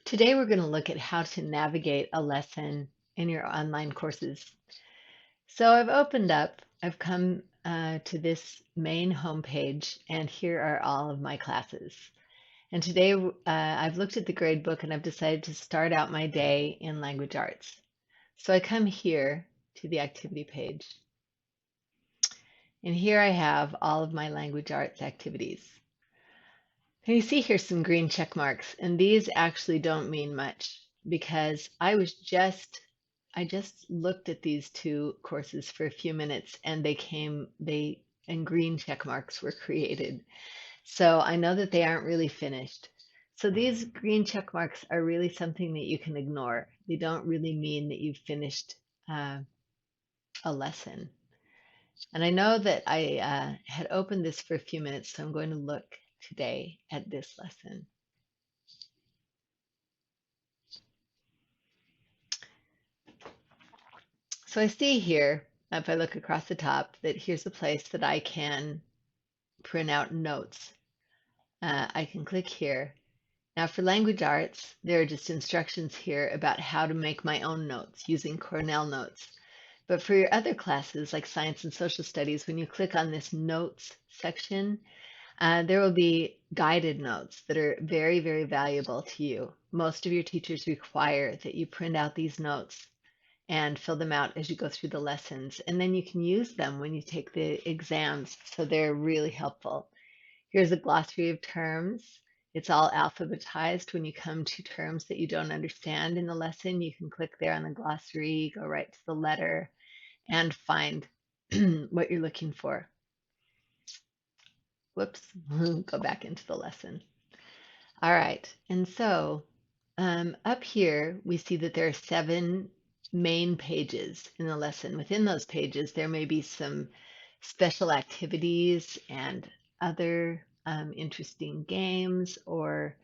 Today, we're going to look at how to navigate a lesson in your online courses. So I've come to this main homepage, and here are all of my classes. And today, I've looked at the grade book and I've decided to start out my day in language arts. So I come here to the activity page, and here I have all of my language arts activities. And you see here some green check marks, and these actually don't mean much because I just looked at these two courses for a few minutes and and green check marks were created. So I know that they aren't really finished. So these green check marks are really something that you can ignore. They don't really mean that you've finished uh, a lesson. And I know that I had opened this for a few minutes, so I'm going to look today at this lesson. So I see here, if I look across the top, that here's a place that I can print out notes. I can click here. Now for language arts, there are just instructions here about how to make my own notes using Cornell Notes. But for your other classes like science and social studies, when you click on this notes section, there will be guided notes that are very, very valuable to you. Most of your teachers require that you print out these notes and fill them out as you go through the lessons. And then you can use them when you take the exams. So they're really helpful. Here's a glossary of terms. It's all alphabetized. When you come to terms that you don't understand in the lesson, you can click there on the glossary, go right to the letter, and find what you're looking for. Whoops, go back into the lesson. All right, and so up here, we see that there are 7 main pages in the lesson. Within those pages, there may be some special activities and other interesting games or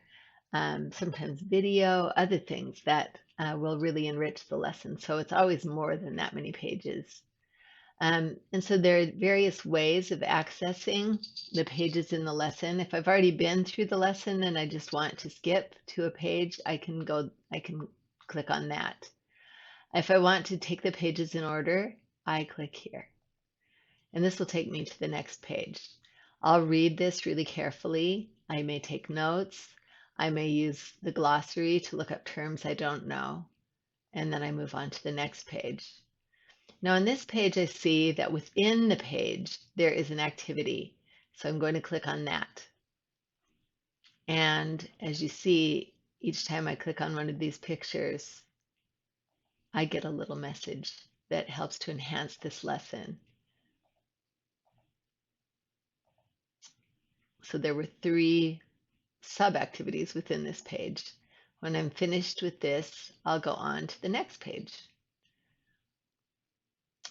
sometimes video, other things that will really enrich the lesson. So it's always more than that many pages. And so there are various ways of accessing the pages in the lesson. If I've already been through the lesson and I just want to skip to a page, I can click on that. If I want to take the pages in order, I click here. And this will take me to the next page. I'll read this really carefully. I may take notes. I may use the glossary to look up terms I don't know. And then I move on to the next page. Now on this page, I see that within the page, there is an activity. So I'm going to click on that. And as you see, each time I click on one of these pictures, I get a little message that helps to enhance this lesson. So there were 3 sub-activities within this page. When I'm finished with this, I'll go on to the next page.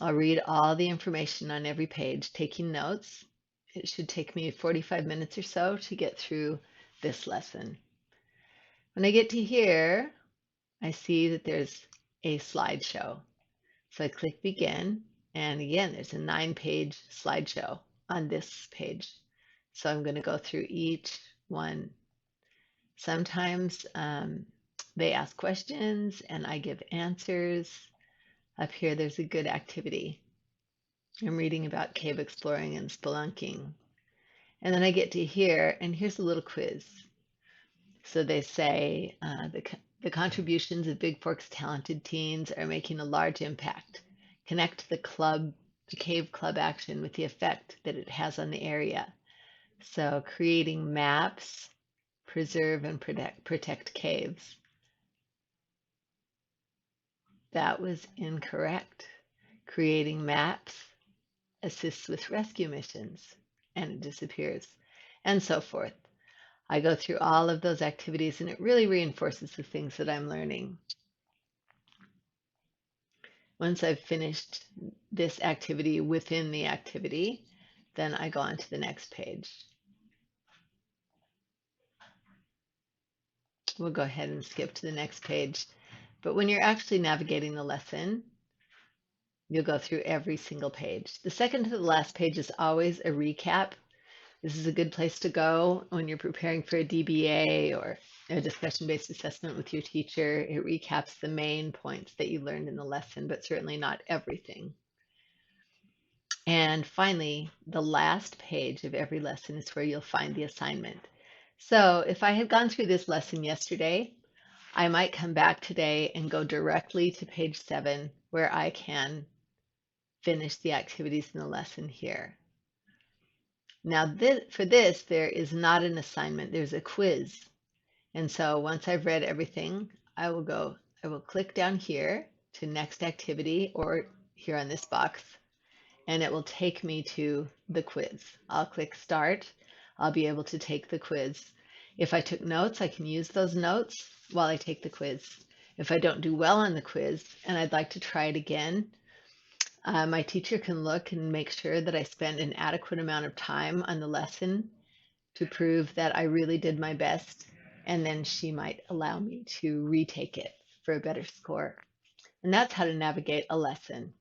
I'll read all the information on every page, taking notes. It should take me 45 minutes or so to get through this lesson. When I get to here, I see that there's a slideshow. So I click begin, and again, there's a 9-page slideshow on this page. So I'm going to go through each one. Sometimes they ask questions and I give answers. Up here, there's a good activity. I'm reading about cave exploring and spelunking. And then I get to here, and here's a little quiz. So they say the contributions of Big Fork's talented teens are making a large impact. Connect the cave club action with the effect that it has on the area. So creating maps, preserve and protect caves. That was incorrect. Creating maps assists with rescue missions, and it disappears, and so forth. I go through all of those activities, and it really reinforces the things that I'm learning. Once I've finished this activity within the activity, then I go on to the next page. We'll go ahead and skip to the next page. But when you're actually navigating the lesson, you'll go through every single page. The second to the last page is always a recap. This is a good place to go when you're preparing for a DBA or a discussion-based assessment with your teacher. It recaps the main points that you learned in the lesson, but certainly not everything. And finally, the last page of every lesson is where you'll find the assignment. So if I had gone through this lesson yesterday, I might come back today and go directly to page 7 where I can finish the activities in the lesson here. Now for this, there is not an assignment, there's a quiz. And so once I've read everything, I will click down here to next activity or here on this box, and it will take me to the quiz. I'll click start. I'll be able to take the quiz. If I took notes, I can use those notes while I take the quiz. If I don't do well on the quiz and I'd like to try it again, my teacher can look and make sure that I spend an adequate amount of time on the lesson to prove that I really did my best, and then she might allow me to retake it for a better score. And that's how to navigate a lesson.